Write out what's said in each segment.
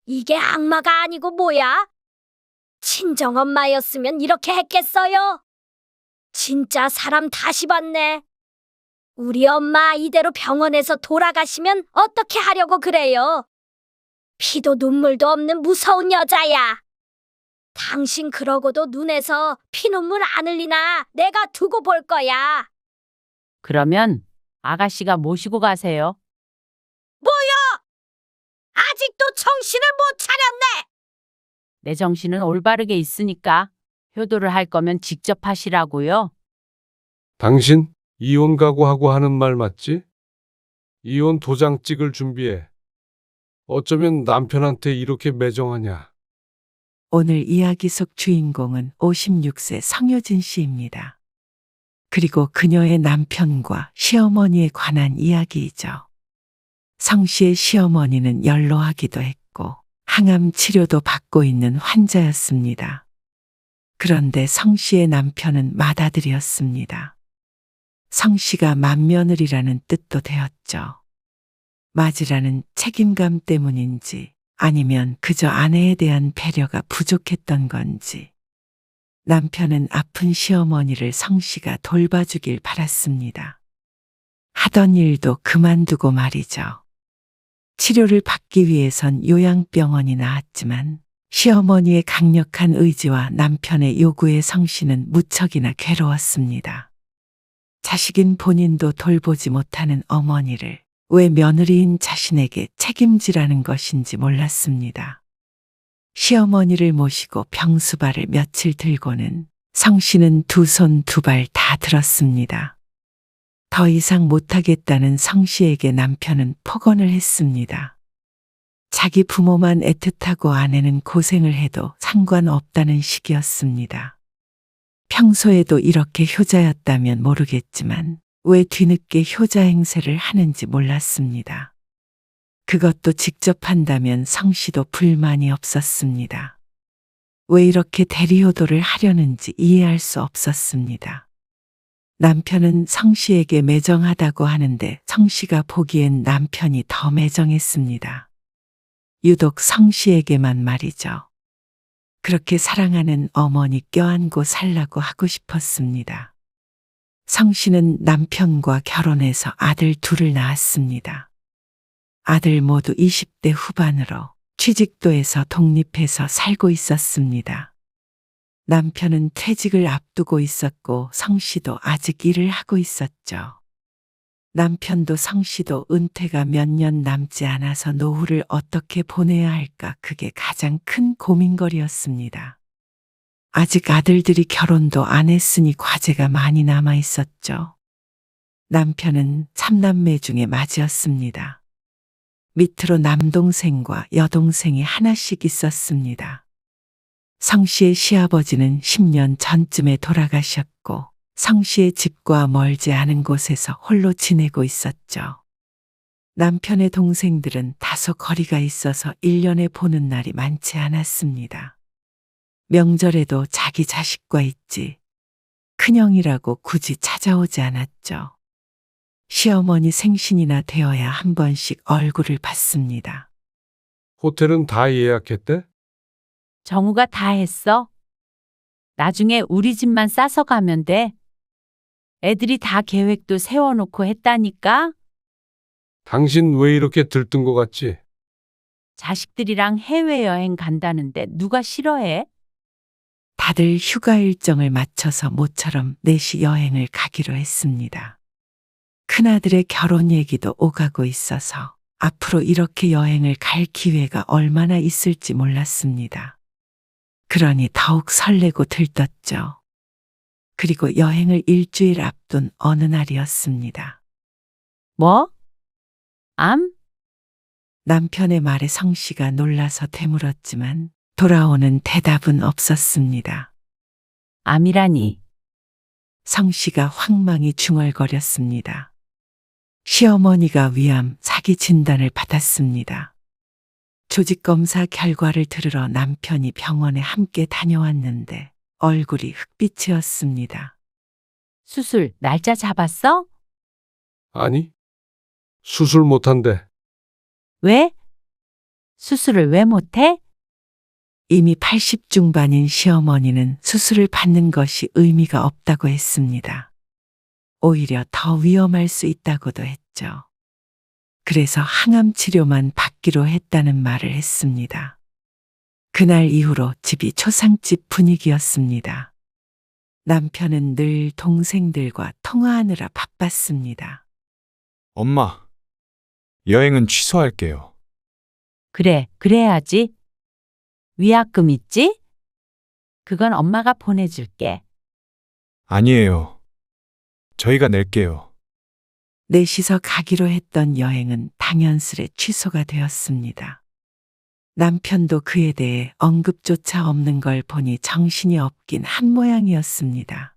이게 악마가 아니고 뭐야? 친정엄마였으면 이렇게 했겠어요? 진짜 사람 다시 봤네. 우리 엄마 이대로 병원에서 돌아가시면 어떻게 하려고 그래요? 피도 눈물도 없는 무서운 여자야. 당신 그러고도 눈에서 피눈물 안 흘리나 내가 두고 볼 거야. 그러면 아가씨가 모시고 가세요. 아직도 정신을 못 차렸네. 내 정신은 올바르게 있으니까 효도를 할 거면 직접 하시라고요. 당신 이혼 각오하고 하는 말 맞지? 이혼 도장 찍을 준비해. 어쩌면 남편한테 이렇게 매정하냐? 오늘 이야기 속 주인공은 56세 성효진 씨입니다. 그리고 그녀의 남편과 시어머니에 관한 이야기이죠. 성 씨의 시어머니는 연로하기도 했고 항암 치료도 받고 있는 환자였습니다. 그런데 성 씨의 남편은 맏아들이었습니다. 성 씨가 맏며느리라는 뜻도 되었죠. 맞이라는 책임감 때문인지 아니면 그저 아내에 대한 배려가 부족했던 건지 남편은 아픈 시어머니를 성 씨가 돌봐주길 바랐습니다. 하던 일도 그만두고 말이죠. 치료를 받기 위해선 요양병원이 나왔지만 시어머니의 강력한 의지와 남편의 요구에 성 씨는 무척이나 괴로웠습니다. 자식인 본인도 돌보지 못하는 어머니를 왜 며느리인 자신에게 책임지라는 것인지 몰랐습니다. 시어머니를 모시고 병수발을 며칠 들고는 성 씨는 두 손 두 발 다 들었습니다. 더 이상 못하겠다는 성 씨에게 남편은 폭언을 했습니다. 자기 부모만 애틋하고 아내는 고생을 해도 상관없다는 식이었습니다. 평소에도 이렇게 효자였다면 모르겠지만 왜 뒤늦게 효자 행세를 하는지 몰랐습니다. 그것도 직접 한다면 성 씨도 불만이 없었습니다. 왜 이렇게 대리효도를 하려는지 이해할 수 없었습니다. 남편은 성 씨에게 매정하다고 하는데 성 씨가 보기엔 남편이 더 매정했습니다. 유독 성 씨에게만 말이죠. 그렇게 사랑하는 어머니 껴안고 살라고 하고 싶었습니다. 성 씨는 남편과 결혼해서 아들 둘을 낳았습니다. 아들 모두 20대 후반으로 취직도 해서 독립해서 살고 있었습니다. 남편은 퇴직을 앞두고 있었고 성 씨도 아직 일을 하고 있었죠. 남편도 성 씨도 은퇴가 몇 년 남지 않아서 노후를 어떻게 보내야 할까 그게 가장 큰 고민거리였습니다. 아직 아들들이 결혼도 안 했으니 과제가 많이 남아 있었죠. 남편은 3남매 중에 맞이었습니다. 밑으로 남동생과 여동생이 하나씩 있었습니다. 성 씨의 시아버지는 10년 전쯤에 돌아가셨고 성 씨의 집과 멀지 않은 곳에서 홀로 지내고 있었죠. 남편의 동생들은 다소 거리가 있어서 1년에 보는 날이 많지 않았습니다. 명절에도 자기 자식과 있지 큰형이라고 굳이 찾아오지 않았죠. 시어머니 생신이나 되어야 한 번씩 얼굴을 봤습니다. 호텔은 다 예약했대? 정우가 다 했어. 나중에 우리 집만 싸서 가면 돼. 애들이 다 계획도 세워놓고 했다니까. 당신 왜 이렇게 들뜬 것 같지? 자식들이랑 해외여행 간다는데 누가 싫어해? 다들 휴가 일정을 맞춰서 모처럼 넷이 여행을 가기로 했습니다. 큰아들의 결혼 얘기도 오가고 있어서 앞으로 이렇게 여행을 갈 기회가 얼마나 있을지 몰랐습니다. 그러니 더욱 설레고 들떴죠. 그리고 여행을 일주일 앞둔 어느 날이었습니다. 뭐? 암? 남편의 말에 성 씨가 놀라서 되물었지만 돌아오는 대답은 없었습니다. 암이라니. 성 씨가 황망히 중얼거렸습니다. 시어머니가 위암 사기 진단을 받았습니다. 조직검사 결과를 들으러 남편이 병원에 함께 다녀왔는데 얼굴이 흑빛이었습니다. 수술 날짜 잡았어? 아니, 수술 못한대. 왜? 수술을 왜 못해? 이미 80 중반인 시어머니는 수술을 받는 것이 의미가 없다고 했습니다. 오히려 더 위험할 수 있다고도 했죠. 그래서 항암 치료만 받기로 했다는 말을 했습니다. 그날 이후로 집이 초상집 분위기였습니다. 남편은 늘 동생들과 통화하느라 바빴습니다. 엄마, 여행은 취소할게요. 그래, 그래야지. 위약금 있지? 그건 엄마가 보내줄게. 아니에요. 저희가 낼게요. 넷이서 가기로 했던 여행은 당연스레 취소가 되었습니다. 남편도 그에 대해 언급조차 없는 걸 보니 정신이 없긴 한 모양이었습니다.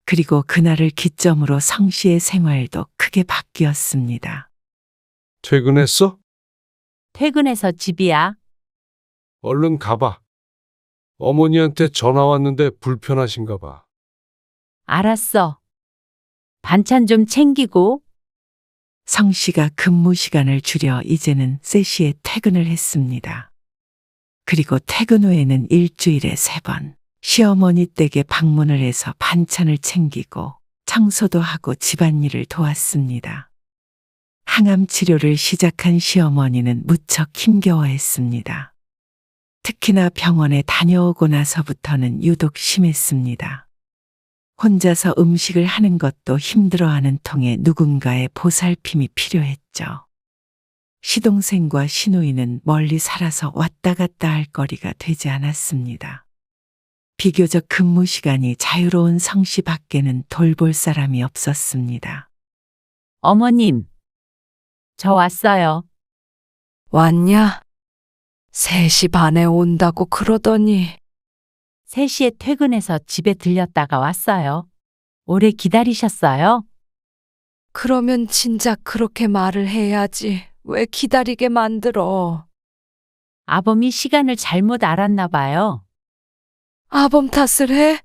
그리고 그날을 기점으로 성 씨의 생활도 크게 바뀌었습니다. 퇴근했어? 퇴근해서 집이야. 얼른 가봐. 어머니한테 전화 왔는데 불편하신가 봐. 알았어. 반찬 좀 챙기고. 성 씨가 근무 시간을 줄여 이제는 3시에 퇴근을 했습니다. 그리고 퇴근 후에는 일주일에 3번 시어머니 댁에 방문을 해서 반찬을 챙기고 청소도 하고 집안일을 도왔습니다. 항암 치료를 시작한 시어머니는 무척 힘겨워했습니다. 특히나 병원에 다녀오고 나서부터는 유독 심했습니다. 혼자서 음식을 하는 것도 힘들어하는 통에 누군가의 보살핌이 필요했죠. 시동생과 시누이는 멀리 살아서 왔다 갔다 할 거리가 되지 않았습니다. 비교적 근무 시간이 자유로운 성씨 밖에는 돌볼 사람이 없었습니다. 어머님, 저 왔어요. 왔냐? 3시 반에 온다고 그러더니 3시에 퇴근해서 집에 들렸다가 왔어요. 오래 기다리셨어요? 그러면 진작 그렇게 말을 해야지. 왜 기다리게 만들어? 아범이 시간을 잘못 알았나 봐요. 아범 탓을 해?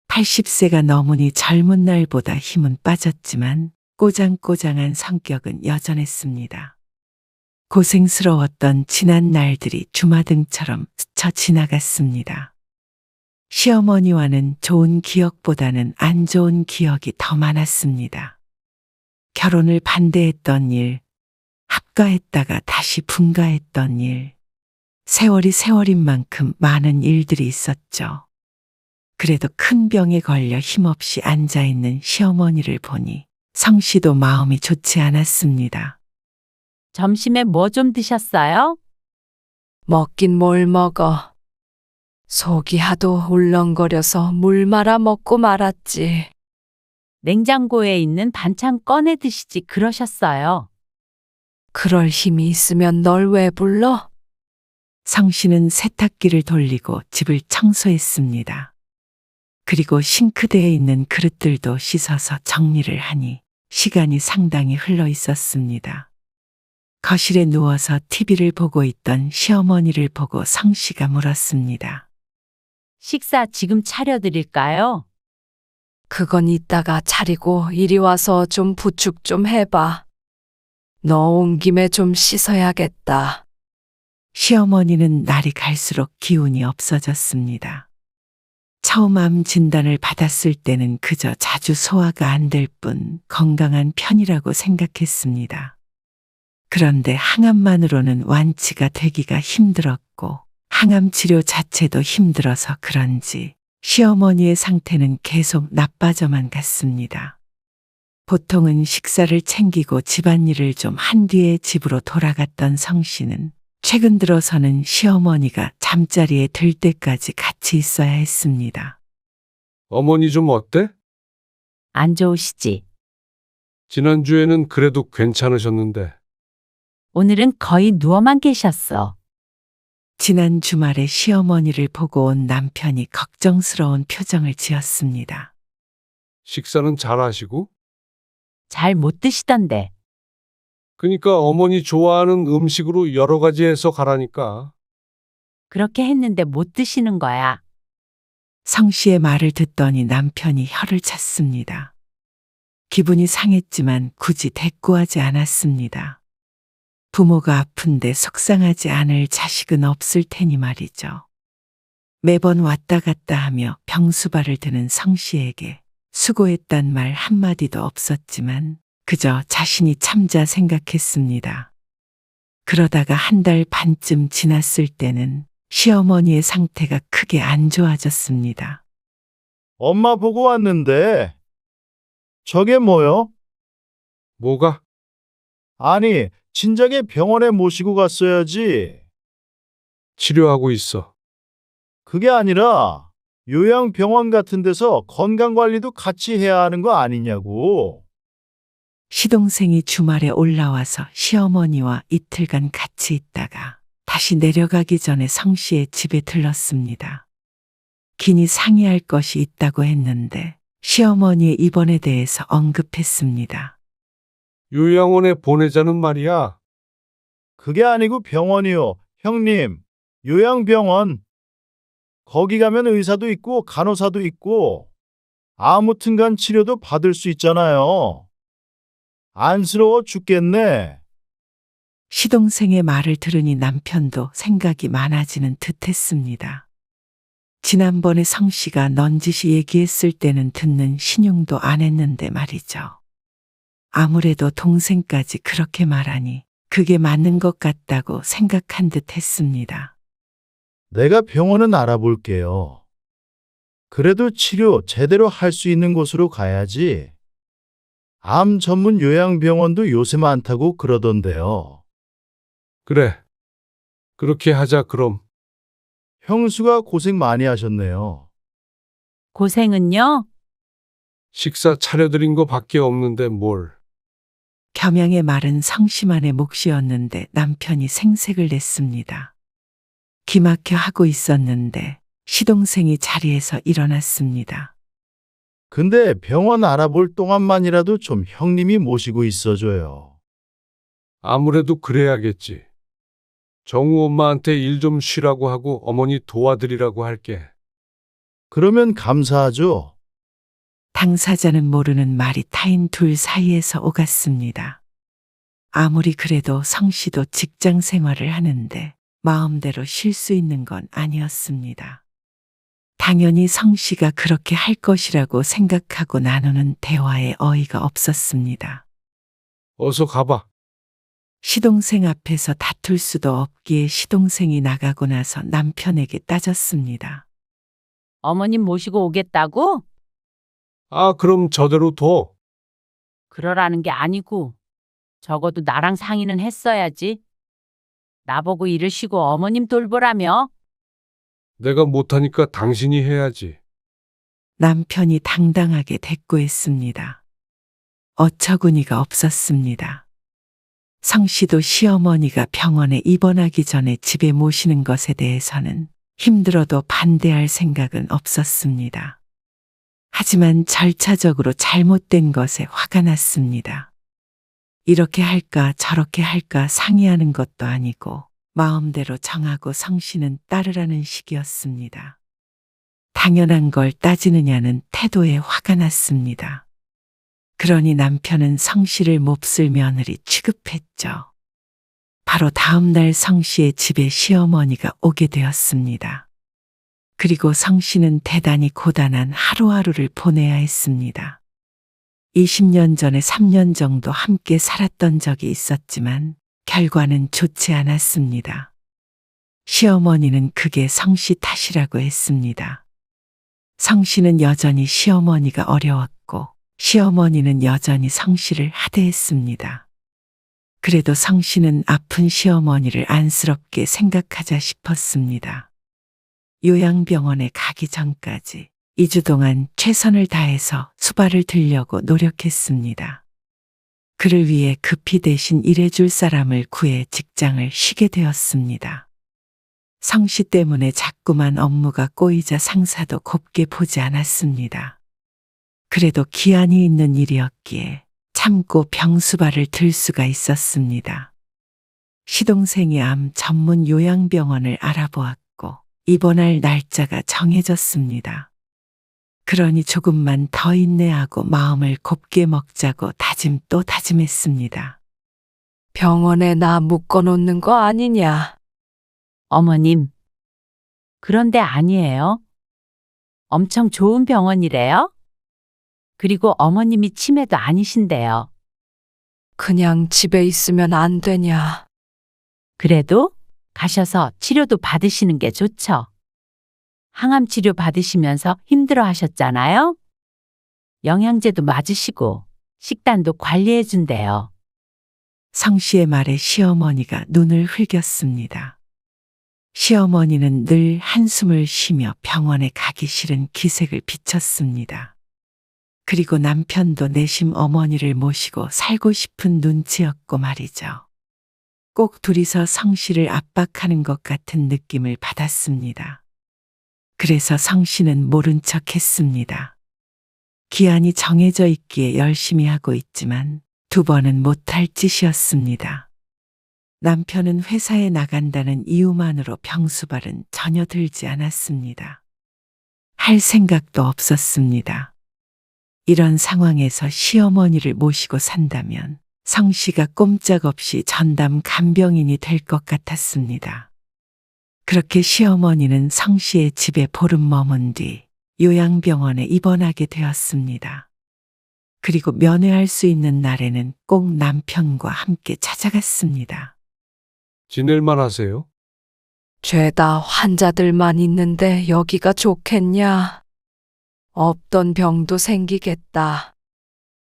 80세가 넘으니 젊은 날보다 힘은 빠졌지만 꼬장꼬장한 성격은 여전했습니다. 고생스러웠던 지난 날들이 주마등처럼 스쳐 지나갔습니다. 시어머니와는 좋은 기억보다는 안 좋은 기억이 더 많았습니다. 결혼을 반대했던 일, 합가했다가 다시 분가했던 일, 세월이 세월인 만큼 많은 일들이 있었죠. 그래도 큰 병에 걸려 힘없이 앉아있는 시어머니를 보니 성씨도 마음이 좋지 않았습니다. 점심에 뭐 좀 드셨어요? 먹긴 뭘 먹어. 속이 하도 울렁거려서 물 말아 먹고 말았지. 냉장고에 있는 반찬 꺼내 드시지 그러셨어요. 그럴 힘이 있으면 널 왜 불러? 성씨는 세탁기를 돌리고 집을 청소했습니다. 그리고 싱크대에 있는 그릇들도 씻어서 정리를 하니 시간이 상당히 흘러 있었습니다. 거실에 누워서 TV를 보고 있던 시어머니를 보고 성씨가 물었습니다. 식사 지금 차려드릴까요? 그건 이따가 차리고 이리 와서 좀 부축 좀 해봐. 너 온 김에 좀 씻어야겠다. 시어머니는 날이 갈수록 기운이 없어졌습니다. 처음 암 진단을 받았을 때는 그저 자주 소화가 안 될 뿐 건강한 편이라고 생각했습니다. 그런데 항암만으로는 완치가 되기가 힘들었고 항암 치료 자체도 힘들어서 그런지 시어머니의 상태는 계속 나빠져만 갔습니다. 보통은 식사를 챙기고 집안일을 좀 한 뒤에 집으로 돌아갔던 성씨는 최근 들어서는 시어머니가 잠자리에 들 때까지 같이 있어야 했습니다. 어머니 좀 어때? 안 좋으시지? 지난주에는 그래도 괜찮으셨는데. 오늘은 거의 누워만 계셨어. 지난 주말에 시어머니를 보고 온 남편이 걱정스러운 표정을 지었습니다. 식사는 잘 하시고? 잘 못 드시던데. 그러니까 어머니 좋아하는 음식으로 여러 가지 해서 가라니까. 그렇게 했는데 못 드시는 거야. 성씨의 말을 듣더니 남편이 혀를 찼습니다. 기분이 상했지만 굳이 대꾸하지 않았습니다. 부모가 아픈데 속상하지 않을 자식은 없을 테니 말이죠. 매번 왔다 갔다 하며 병수발을 드는 성씨에게 수고했단 말 한마디도 없었지만 그저 자신이 참자 생각했습니다. 그러다가 한 달 반쯤 지났을 때는 시어머니의 상태가 크게 안 좋아졌습니다. 엄마 보고 왔는데 저게 뭐요? 뭐가? 아니, 진작에 병원에 모시고 갔어야지. 치료하고 있어. 그게 아니라 요양병원 같은 데서 건강관리도 같이 해야 하는 거 아니냐고. 시동생이 주말에 올라와서 시어머니와 이틀간 같이 있다가 다시 내려가기 전에 성씨의 집에 들렀습니다. 긴히 상의할 것이 있다고 했는데 시어머니의 입원에 대해서 언급했습니다. 요양원에 보내자는 말이야. 그게 아니고 병원이요. 형님, 요양병원. 거기 가면 의사도 있고 간호사도 있고 아무튼간 치료도 받을 수 있잖아요. 안쓰러워 죽겠네. 시동생의 말을 들으니 남편도 생각이 많아지는 듯했습니다. 지난번에 성씨가 넌지시 얘기했을 때는 듣는 신용도 안 했는데 말이죠. 아무래도 동생까지 그렇게 말하니 그게 맞는 것 같다고 생각한 듯 했습니다. 내가 병원은 알아볼게요. 그래도 치료 제대로 할 수 있는 곳으로 가야지. 암 전문 요양병원도 요새 많다고 그러던데요. 그래. 그렇게 하자 그럼. 형수가 고생 많이 하셨네요. 고생은요? 식사 차려드린 거 밖에 없는데 뭘. 겸양의 말은 성씨만의 몫이었는데 남편이 생색을 냈습니다. 기막혀 하고 있었는데 시동생이 자리에서 일어났습니다. 근데 병원 알아볼 동안만이라도 좀 형님이 모시고 있어줘요. 아무래도 그래야겠지. 정우 엄마한테 일 좀 쉬라고 하고 어머니 도와드리라고 할게. 그러면 감사하죠. 당사자는 모르는 말이 타인 둘 사이에서 오갔습니다. 아무리 그래도 성씨도 직장 생활을 하는데 마음대로 쉴 수 있는 건 아니었습니다. 당연히 성씨가 그렇게 할 것이라고 생각하고 나누는 대화에 어이가 없었습니다. 어서 가봐. 시동생 앞에서 다툴 수도 없기에 시동생이 나가고 나서 남편에게 따졌습니다. 어머님 모시고 오겠다고? 아, 그럼 저대로 둬. 그러라는 게 아니고 적어도 나랑 상의는 했어야지. 나보고 일을 쉬고 어머님 돌보라며? 내가 못하니까 당신이 해야지. 남편이 당당하게 대꾸했습니다. 어처구니가 없었습니다. 성씨도 시어머니가 병원에 입원하기 전에 집에 모시는 것에 대해서는 힘들어도 반대할 생각은 없었습니다. 하지만 절차적으로 잘못된 것에 화가 났습니다. 이렇게 할까 저렇게 할까 상의하는 것도 아니고 마음대로 정하고 성씨는 따르라는 식이었습니다. 당연한 걸 따지느냐는 태도에 화가 났습니다. 그러니 남편은 성씨를 몹쓸 며느리 취급했죠. 바로 다음 날 성씨의 집에 시어머니가 오게 되었습니다. 그리고 성씨는 대단히 고단한 하루하루를 보내야 했습니다. 20년 전에 3년 정도 함께 살았던 적이 있었지만 결과는 좋지 않았습니다. 시어머니는 그게 성씨 탓이라고 했습니다. 성씨는 여전히 시어머니가 어려웠고 시어머니는 여전히 성씨를 하대했습니다. 그래도 성씨는 아픈 시어머니를 안쓰럽게 생각하자 싶었습니다. 요양병원에 가기 전까지 2주 동안 최선을 다해서 수발을 들려고 노력했습니다. 그를 위해 급히 대신 일해줄 사람을 구해 직장을 쉬게 되었습니다. 성씨 때문에 자꾸만 업무가 꼬이자 상사도 곱게 보지 않았습니다. 그래도 기한이 있는 일이었기에 참고 병수발을 들 수가 있었습니다. 시동생이 암 전문 요양병원을 알아보았고 입원할 날짜가 정해졌습니다. 그러니 조금만 더 인내하고 마음을 곱게 먹자고 다짐 또 다짐했습니다. 병원에 나 묶어놓는 거 아니냐? 어머님. 그런데 아니에요. 엄청 좋은 병원이래요. 그리고 어머님이 치매도 아니신데요. 그냥 집에 있으면 안 되냐? 그래도 가셔서 치료도 받으시는 게 좋죠. 항암 치료 받으시면서 힘들어 하셨잖아요. 영양제도 맞으시고 식단도 관리해 준대요. 성 씨의 말에 시어머니가 눈을 흘겼습니다. 시어머니는 늘 한숨을 쉬며 병원에 가기 싫은 기색을 비쳤습니다. 그리고 남편도 내심 어머니를 모시고 살고 싶은 눈치였고 말이죠. 꼭 둘이서 성 씨를 압박하는 것 같은 느낌을 받았습니다. 그래서 성 씨는 모른 척 했습니다. 기한이 정해져 있기에 열심히 하고 있지만 2번은 못할 짓이었습니다. 남편은 회사에 나간다는 이유만으로 병수발은 전혀 들지 않았습니다. 할 생각도 없었습니다. 이런 상황에서 시어머니를 모시고 산다면 성 씨가 꼼짝없이 전담 간병인이 될 것 같았습니다. 그렇게 시어머니는 성 씨의 집에 보름 머문 뒤 요양병원에 입원하게 되었습니다. 그리고 면회할 수 있는 날에는 꼭 남편과 함께 찾아갔습니다. 지낼만 하세요? 죄다 환자들만 있는데 여기가 좋겠냐? 없던 병도 생기겠다.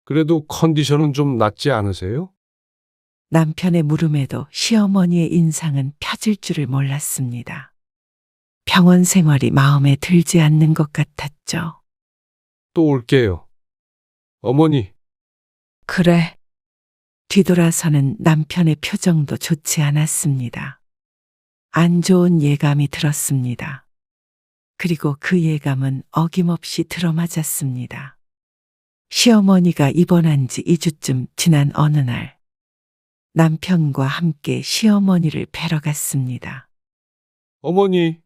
그래도 컨디션은 좀 낫지 않으세요? 남편의 물음에도 시어머니의 인상은 펴질 줄을 몰랐습니다. 병원 생활이 마음에 들지 않는 것 같았죠. 또 올게요. 어머니, 그래, 뒤돌아서는 남편의 표정도 좋지 않았습니다. 안 좋은 예감이 들었습니다. 그리고 그 예감은 어김없이 들어맞았습니다. 시어머니가 입원한 지 2주쯤 지난 어느 날, 남편과 함께 시어머니를 뵈러 갔습니다. 어머니,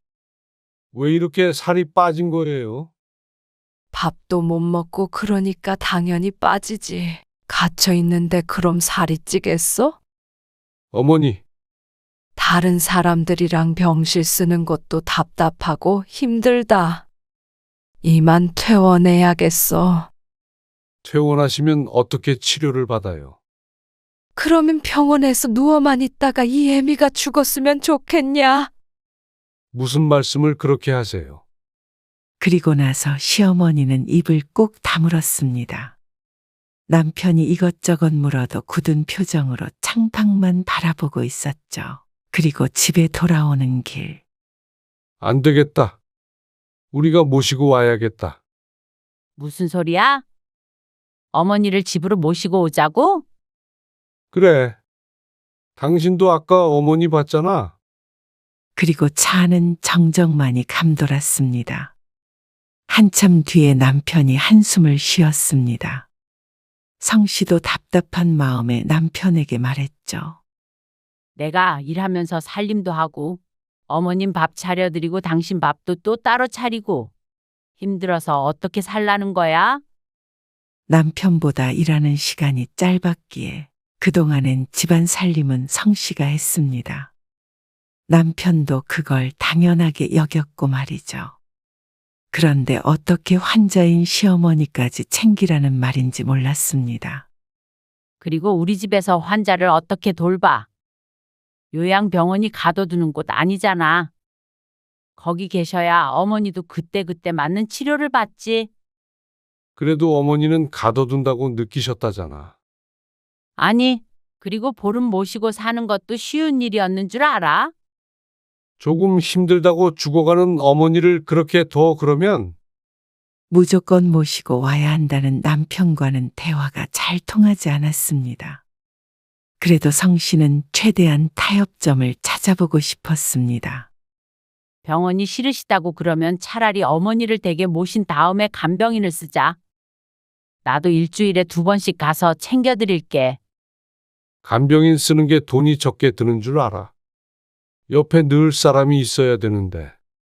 왜 이렇게 살이 빠진 거예요? 밥도 못 먹고 그러니까 당연히 빠지지. 갇혀 있는데 그럼 살이 찌겠어? 어머니, 다른 사람들이랑 병실 쓰는 것도 답답하고 힘들다. 이만 퇴원해야겠어. 퇴원하시면 어떻게 치료를 받아요? 그러면 병원에서 누워만 있다가 이 애미가 죽었으면 좋겠냐? 무슨 말씀을 그렇게 하세요? 그리고 나서 시어머니는 입을 꼭 다물었습니다. 남편이 이것저것 물어도 굳은 표정으로 창밖만 바라보고 있었죠. 그리고 집에 돌아오는 길, 안 되겠다. 우리가 모시고 와야겠다. 무슨 소리야? 어머니를 집으로 모시고 오자고? 그래. 당신도 아까 어머니 봤잖아. 그리고 차 안은 정적만이 감돌았습니다. 한참 뒤에 남편이 한숨을 쉬었습니다. 성 씨도 답답한 마음에 남편에게 말했죠. 내가 일하면서 살림도 하고 어머님 밥 차려드리고 당신 밥도 또 따로 차리고 힘들어서 어떻게 살라는 거야? 남편보다 일하는 시간이 짧았기에 그동안엔 집안 살림은 성 씨가 했습니다. 남편도 그걸 당연하게 여겼고 말이죠. 그런데 어떻게 환자인 시어머니까지 챙기라는 말인지 몰랐습니다. 그리고 우리 집에서 환자를 어떻게 돌봐? 요양병원이 가둬두는 곳 아니잖아. 거기 계셔야 어머니도 그때그때 맞는 치료를 받지. 그래도 어머니는 가둬둔다고 느끼셨다잖아. 아니, 그리고 보름 모시고 사는 것도 쉬운 일이었는 줄 알아? 조금 힘들다고 죽어가는 어머니를 그렇게 둬 그러면 무조건 모시고 와야 한다는 남편과는 대화가 잘 통하지 않았습니다. 그래도 성 씨는 최대한 타협점을 찾아보고 싶었습니다. 병원이 싫으시다고 그러면 차라리 어머니를 댁에 모신 다음에 간병인을 쓰자. 나도 일주일에 2번씩 가서 챙겨드릴게. 간병인 쓰는 게 돈이 적게 드는 줄 알아. 옆에 늘 사람이 있어야 되는데.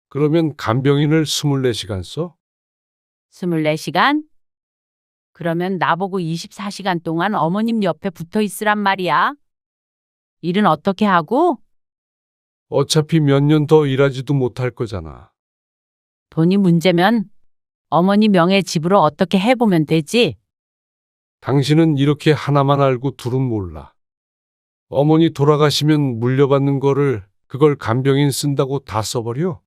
그러면 간병인을 24시간 써? 24시간? 그러면 나보고 24시간 동안 어머님 옆에 붙어 있으란 말이야. 일은 어떻게 하고? 어차피 몇 년 더 일하지도 못할 거잖아. 돈이 문제면 어머니 명의 집으로 어떻게 해보면 되지? 당신은 이렇게 하나만 알고 둘은 몰라. 어머니 돌아가시면 물려받는 거를 그걸 간병인 쓴다고 다 써버려?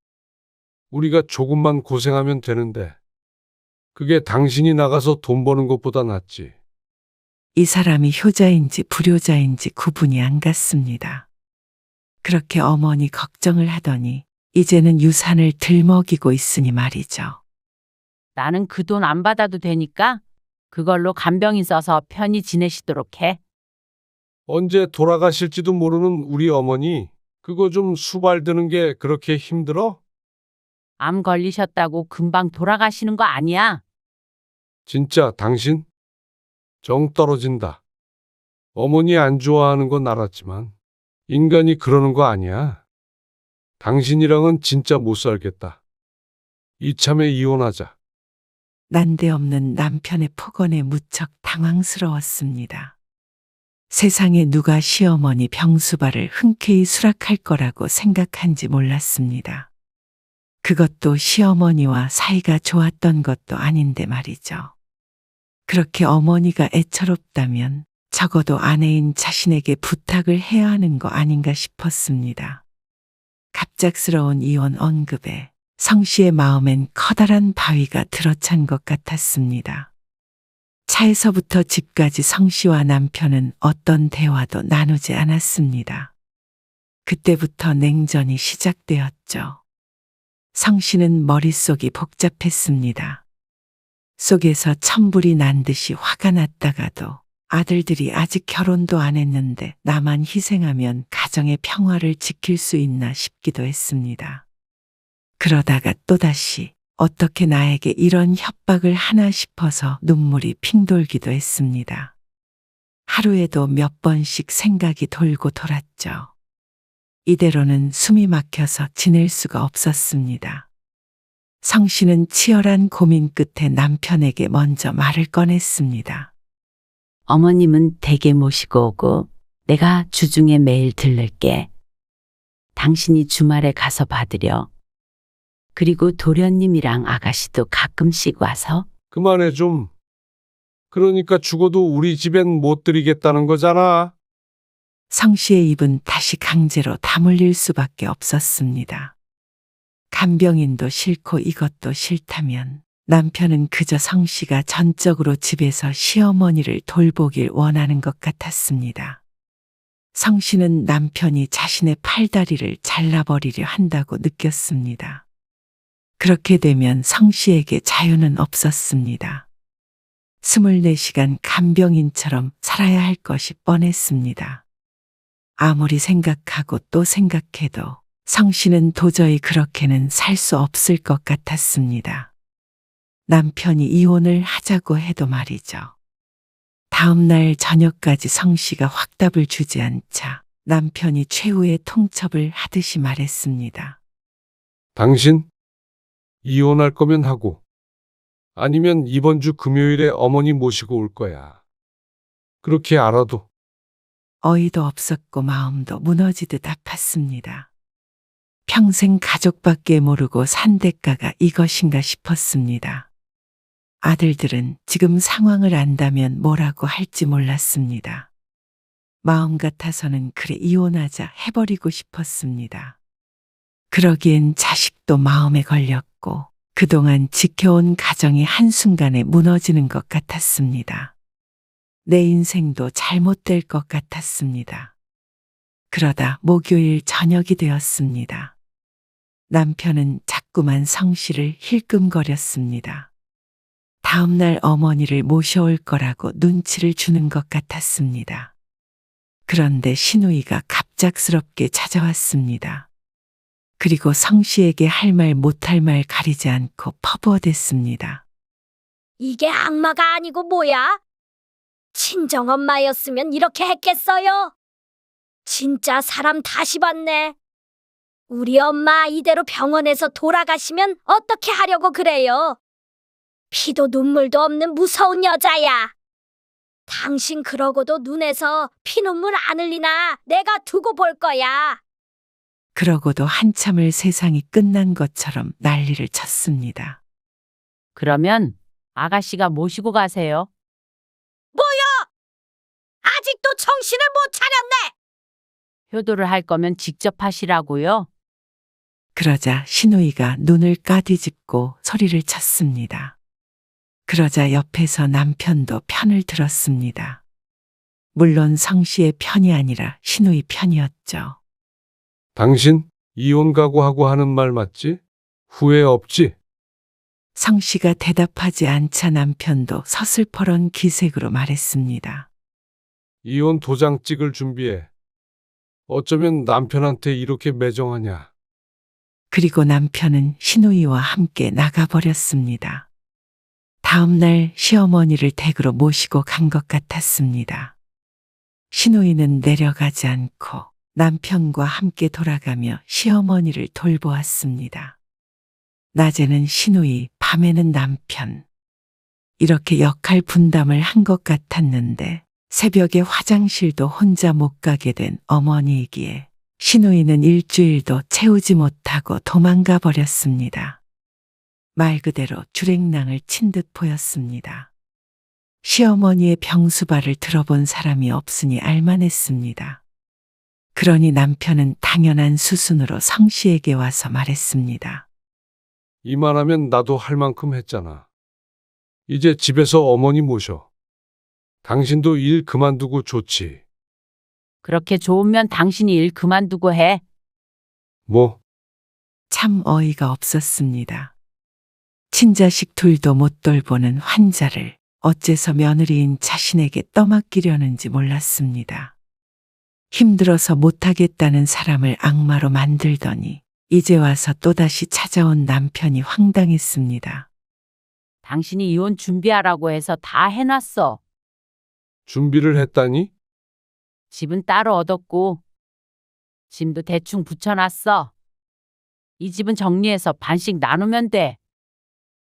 우리가 조금만 고생하면 되는데 그게 당신이 나가서 돈 버는 것보다 낫지. 이 사람이 효자인지 불효자인지 구분이 안 갔습니다. 그렇게 어머니 걱정을 하더니 이제는 유산을 들먹이고 있으니 말이죠. 나는 그 돈 안 받아도 되니까 그걸로 간병인 써서 편히 지내시도록 해. 언제 돌아가실지도 모르는 우리 어머니, 그거 좀 수발드는 게 그렇게 힘들어? 암 걸리셨다고 금방 돌아가시는 거 아니야. 진짜 당신? 정 떨어진다. 어머니 안 좋아하는 건 알았지만 인간이 그러는 거 아니야. 당신이랑은 진짜 못 살겠다. 이참에 이혼하자. 난데없는 남편의 폭언에 무척 당황스러웠습니다. 세상에 누가 시어머니 병수발을 흔쾌히 수락할 거라고 생각한지 몰랐습니다. 그것도 시어머니와 사이가 좋았던 것도 아닌데 말이죠. 그렇게 어머니가 애처롭다면 적어도 아내인 자신에게 부탁을 해야 하는 거 아닌가 싶었습니다. 갑작스러운 이혼 언급에 성 씨의 마음엔 커다란 바위가 들어찬 것 같았습니다. 차에서부터 집까지 성 씨와 남편은 어떤 대화도 나누지 않았습니다. 그때부터 냉전이 시작되었죠. 성 씨는 머릿속이 복잡했습니다. 속에서 천불이 난 듯이 화가 났다가도 아들들이 아직 결혼도 안 했는데 나만 희생하면 가정의 평화를 지킬 수 있나 싶기도 했습니다. 그러다가 또다시 어떻게 나에게 이런 협박을 하나 싶어서 눈물이 핑 돌기도 했습니다. 하루에도 몇 번씩 생각이 돌고 돌았죠. 이대로는 숨이 막혀서 지낼 수가 없었습니다. 성 씨는 치열한 고민 끝에 남편에게 먼저 말을 꺼냈습니다. 어머님은 댁에 모시고 오고 내가 주중에 매일 들를게. 당신이 주말에 가서 받으려. 그리고 도련님이랑 아가씨도 가끔씩 와서. 그만해 좀. 그러니까 죽어도 우리 집엔 못 드리겠다는 거잖아. 성 씨의 입은 다시 강제로 다물릴 수밖에 없었습니다. 간병인도 싫고 이것도 싫다면 남편은 그저 성 씨가 전적으로 집에서 시어머니를 돌보길 원하는 것 같았습니다. 성 씨는 남편이 자신의 팔다리를 잘라버리려 한다고 느꼈습니다. 그렇게 되면 성 씨에게 자유는 없었습니다. 24시간 간병인처럼 살아야 할 것이 뻔했습니다. 아무리 생각하고 또 생각해도 성 씨는 도저히 그렇게는 살 수 없을 것 같았습니다. 남편이 이혼을 하자고 해도 말이죠. 다음 날 저녁까지 성 씨가 확답을 주지 않자 남편이 최후의 통첩을 하듯이 말했습니다. 당신? 이혼할 거면 하고. 아니면 이번 주 금요일에 어머니 모시고 올 거야. 그렇게 알아도. 어이도 없었고 마음도 무너지듯 아팠습니다. 평생 가족밖에 모르고 산 대가가 이것인가 싶었습니다. 아들들은 지금 상황을 안다면 뭐라고 할지 몰랐습니다. 마음 같아서는 그래 이혼하자 해버리고 싶었습니다. 그러기엔 자식도 마음에 걸렸고 그동안 지켜온 가정이 한순간에 무너지는 것 같았습니다. 내 인생도 잘못될 것 같았습니다. 그러다 목요일 저녁이 되었습니다. 남편은 자꾸만 성 씨를 힐끔거렸습니다. 다음 날 어머니를 모셔올 거라고 눈치를 주는 것 같았습니다. 그런데 신우이가 갑작스럽게 찾아왔습니다. 그리고 성 씨에게 할 말 못할 말 가리지 않고 퍼부어댔습니다. 이게 악마가 아니고 뭐야? 친정엄마였으면 이렇게 했겠어요? 진짜 사람 다시 봤네. 우리 엄마 이대로 병원에서 돌아가시면 어떻게 하려고 그래요? 피도 눈물도 없는 무서운 여자야. 당신 그러고도 눈에서 피눈물 안 흘리나 내가 두고 볼 거야. 그러고도 한참을 세상이 끝난 것처럼 난리를 쳤습니다. 그러면 아가씨가 모시고 가세요. 아직도 정신을 못 차렸네. 효도를 할 거면 직접 하시라고요. 그러자 시누이가 눈을 까뒤집고 소리를 쳤습니다. 그러자 옆에서 남편도 편을 들었습니다. 물론 성씨의 편이 아니라 시누이 편이었죠. 당신 이혼 각오하고 하는 말 맞지? 후회 없지? 성씨가 대답하지 않자 남편도 서슬퍼런 기색으로 말했습니다. 이혼 도장 찍을 준비해. 어쩌면 남편한테 이렇게 매정하냐? 그리고 남편은 시누이와 함께 나가버렸습니다. 다음 날 시어머니를 댁으로 모시고 간 것 같았습니다. 시누이는 내려가지 않고 남편과 함께 돌아가며 시어머니를 돌보았습니다. 낮에는 시누이, 밤에는 남편. 이렇게 역할 분담을 한 것 같았는데 새벽에 화장실도 혼자 못 가게 된 어머니이기에 시누이는 일주일도 채우지 못하고 도망가 버렸습니다. 말 그대로 주랭랑을 친 듯 보였습니다. 시어머니의 병수발을 들어본 사람이 없으니 알만했습니다. 그러니 남편은 당연한 수순으로 성씨에게 와서 말했습니다. 이만하면 나도 할 만큼 했잖아. 이제 집에서 어머니 모셔. 당신도 일 그만두고 좋지. 그렇게 좋으면 당신이 일 그만두고 해. 뭐? 참 어이가 없었습니다. 친자식 둘도 못 돌보는 환자를 어째서 며느리인 자신에게 떠맡기려는지 몰랐습니다. 힘들어서 못하겠다는 사람을 악마로 만들더니 이제 와서 또다시 찾아온 남편이 황당했습니다. 당신이 이혼 준비하라고 해서 다 해놨어. 준비를 했다니? 집은 따로 얻었고 짐도 대충 붙여놨어. 이 집은 정리해서 반씩 나누면 돼.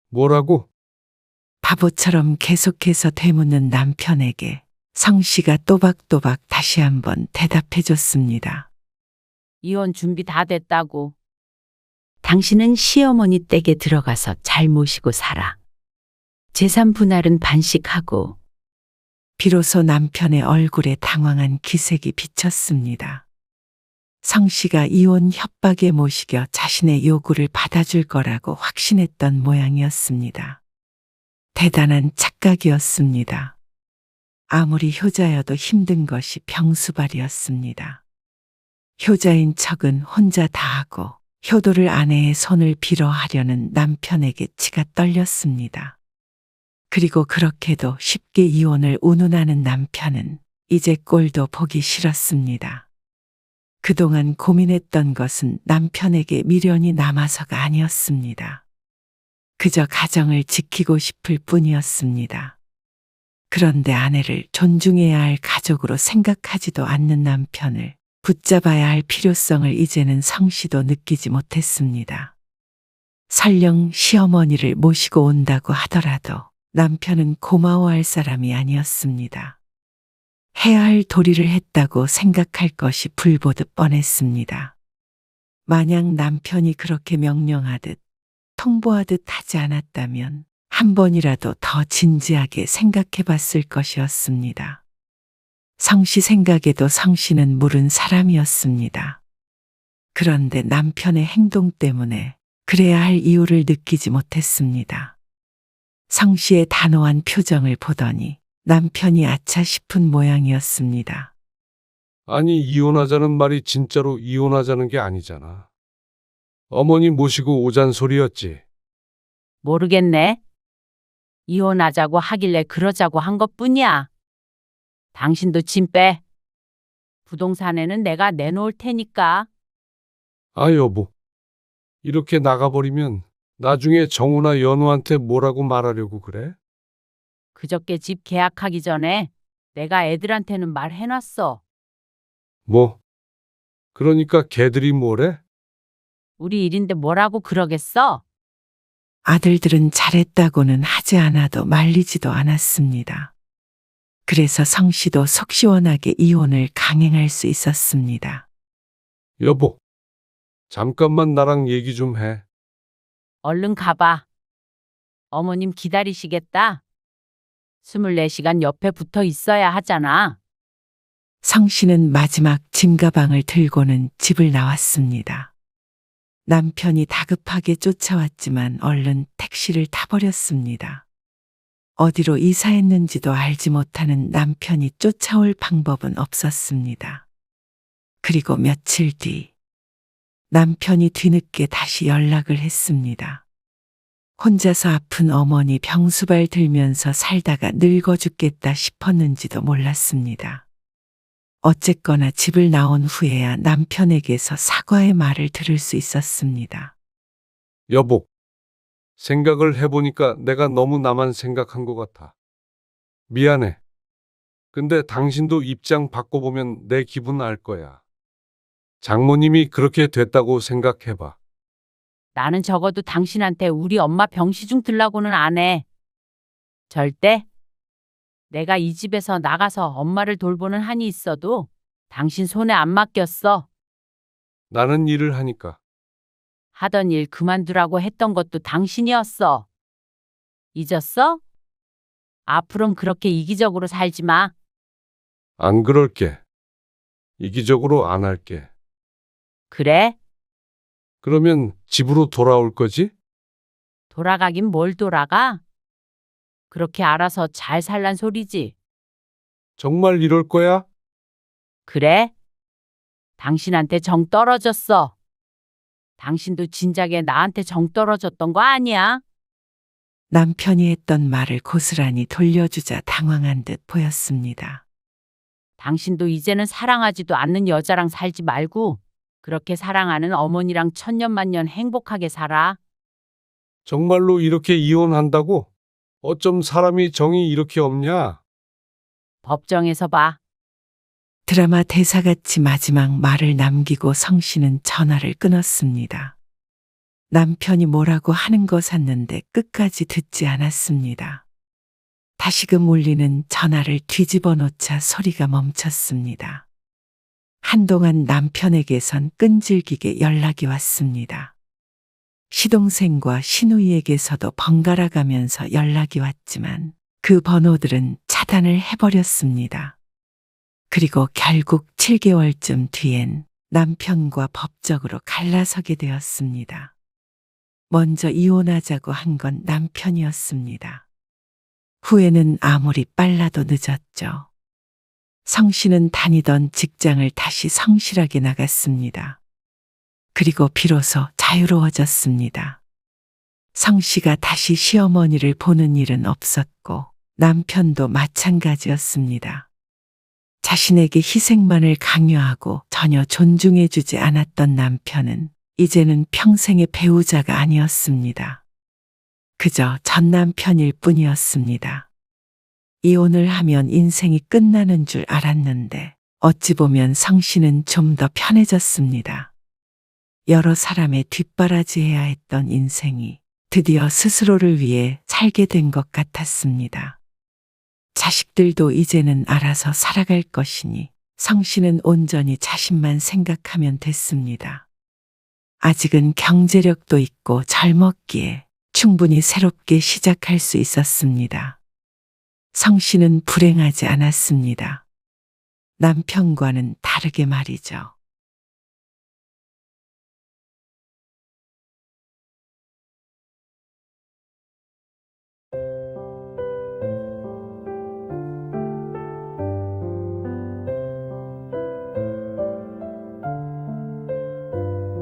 뭐라고? 바보처럼 계속해서 되묻는 남편에게 성씨가 또박또박 다시 한번 대답해 줬습니다. 이혼 준비 다 됐다고. 당신은 시어머니 댁에 들어가서 잘 모시고 살아. 재산 분할은 반씩하고. 비로소 남편의 얼굴에 당황한 기색이 비쳤습니다. 성씨가 이혼 협박에 못 이겨 자신의 요구를 받아줄 거라고 확신했던 모양이었습니다. 대단한 착각이었습니다. 아무리 효자여도 힘든 것이 병수발이었습니다. 효자인 척은 혼자 다 하고 효도를 아내의 손을 빌어 하려는 남편에게 치가 떨렸습니다. 그리고 그렇게도 쉽게 이혼을 운운하는 남편은 이제 꼴도 보기 싫었습니다. 그동안 고민했던 것은 남편에게 미련이 남아서가 아니었습니다. 그저 가정을 지키고 싶을 뿐이었습니다. 그런데 아내를 존중해야 할 가족으로 생각하지도 않는 남편을 붙잡아야 할 필요성을 이제는 성씨도 느끼지 못했습니다. 설령 시어머니를 모시고 온다고 하더라도 남편은 고마워할 사람이 아니었습니다. 해야 할 도리를 했다고 생각할 것이 불보듯 뻔했습니다. 만약 남편이 그렇게 명령하듯 통보하듯 하지 않았다면 한 번이라도 더 진지하게 생각해 봤을 것이었습니다. 성씨 생각에도 성씨는 물은 사람이었습니다. 그런데 남편의 행동 때문에 그래야 할 이유를 느끼지 못했습니다. 성씨의 단호한 표정을 보더니 남편이 아차 싶은 모양이었습니다. 아니, 이혼하자는 말이 진짜로 이혼하자는 게 아니잖아. 어머니 모시고 오잔 소리였지. 모르겠네. 이혼하자고 하길래 그러자고 한 것뿐이야. 당신도 짐 빼. 부동산에는 내가 내놓을 테니까. 아, 여보. 이렇게 나가버리면 나중에 정우나 연우한테 뭐라고 말하려고 그래? 그저께 집 계약하기 전에 내가 애들한테는 말해놨어. 뭐? 그러니까 걔들이 뭐래? 우리 일인데 뭐라고 그러겠어? 아들들은 잘했다고는 하지 않아도 말리지도 않았습니다. 그래서 성 씨도 속 시원하게 이혼을 강행할 수 있었습니다. 여보, 잠깐만 나랑 얘기 좀 해. 얼른 가봐. 어머님 기다리시겠다. 24시간 옆에 붙어 있어야 하잖아. 성 씨는 마지막 짐가방을 들고는 집을 나왔습니다. 남편이 다급하게 쫓아왔지만 얼른 택시를 타버렸습니다. 어디로 이사했는지도 알지 못하는 남편이 쫓아올 방법은 없었습니다. 그리고 며칠 뒤 남편이 뒤늦게 다시 연락을 했습니다. 혼자서 아픈 어머니 병수발 들면서 살다가 늙어 죽겠다 싶었는지도 몰랐습니다. 어쨌거나 집을 나온 후에야 남편에게서 사과의 말을 들을 수 있었습니다. 여보, 생각을 해보니까 내가 너무 나만 생각한 것 같아. 미안해. 근데 당신도 입장 바꿔보면 내 기분 알 거야. 장모님이 그렇게 됐다고 생각해봐. 나는 적어도 당신한테 우리 엄마 병시중 들라고는 안 해. 절대. 내가 이 집에서 나가서 엄마를 돌보는 한이 있어도 당신 손에 안 맡겼어. 나는 일을 하니까. 하던 일 그만두라고 했던 것도 당신이었어. 잊었어? 앞으론 그렇게 이기적으로 살지 마. 안 그럴게. 이기적으로 안 할게. 그래? 그러면 집으로 돌아올 거지? 돌아가긴 뭘 돌아가? 그렇게 알아서 잘 살란 소리지. 정말 이럴 거야? 그래? 당신한테 정 떨어졌어. 당신도 진작에 나한테 정 떨어졌던 거 아니야? 남편이 했던 말을 고스란히 돌려주자 당황한 듯 보였습니다. 당신도 이제는 사랑하지도 않는 여자랑 살지 말고 그렇게 사랑하는 어머니랑 천년만년 행복하게 살아. 정말로 이렇게 이혼한다고? 어쩜 사람이 정이 이렇게 없냐? 법정에서 봐. 드라마 대사같이 마지막 말을 남기고 성 씨는 전화를 끊었습니다. 남편이 뭐라고 하는 거 샀는데 끝까지 듣지 않았습니다. 다시금 울리는 전화를 뒤집어 놓자 소리가 멈췄습니다. 한동안 남편에게선 끈질기게 연락이 왔습니다. 시동생과 시누이에게서도 번갈아 가면서 연락이 왔지만 그 번호들은 차단을 해버렸습니다. 그리고 결국 7개월쯤 뒤엔 남편과 법적으로 갈라서게 되었습니다. 먼저 이혼하자고 한 건 남편이었습니다. 후에는 아무리 빨라도 늦었죠. 성 씨는 다니던 직장을 다시 성실하게 나갔습니다. 그리고 비로소 자유로워졌습니다. 성 씨가 다시 시어머니를 보는 일은 없었고 남편도 마찬가지였습니다. 자신에게 희생만을 강요하고 전혀 존중해주지 않았던 남편은 이제는 평생의 배우자가 아니었습니다. 그저 전 남편일 뿐이었습니다. 이혼을 하면 인생이 끝나는 줄 알았는데 어찌 보면 성 씨는 좀 더 편해졌습니다. 여러 사람의 뒷바라지해야 했던 인생이 드디어 스스로를 위해 살게 된 것 같았습니다. 자식들도 이제는 알아서 살아갈 것이니 성 씨는 온전히 자신만 생각하면 됐습니다. 아직은 경제력도 있고 젊었기에 충분히 새롭게 시작할 수 있었습니다. 성 씨는 불행하지 않았습니다. 남편과는 다르게 말이죠.